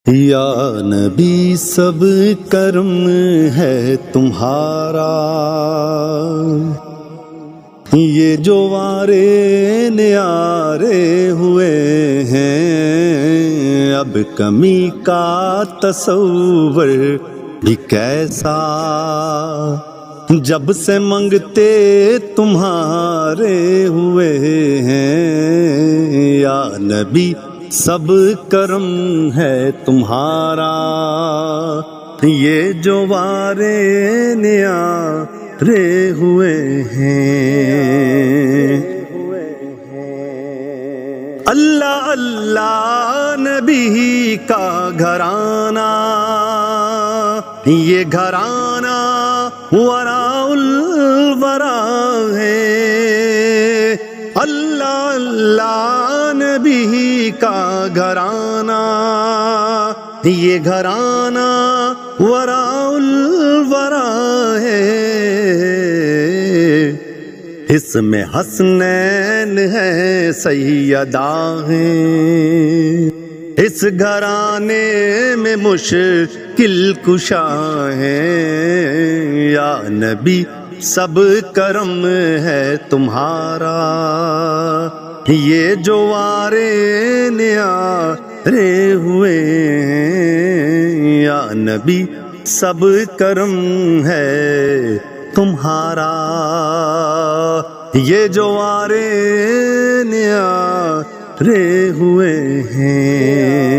یا نبی سب کرم ہے تمہارا، یہ جو وارے نیارے ہوئے ہیں، اب کمی کا تصور بھی کیسا، جب سے منگتے تمہارے ہوئے ہیں۔ یا نبی سب کرم ہے تمہارا، یہ جو وارے نیارے ہوئے ہیں۔ اللہ اللہ نبی کا گھرانہ، یہ گھرانہ وراء الورا ہے۔ اللہ اللہ نبی کا گھرانہ، یہ گھرانہ وراء الورا ہے۔ اس میں حسنین ہیں، سیدہ ہیں، اس گھرانے میں مشکل کشا ہیں۔ یا نبی سب کرم ہے تمہارا، یہ جو وارے نیارے ہوئے ہیں۔ یا نبی سب کرم ہے تمہارا، یہ جو وارے نیارے ہوئے ہیں۔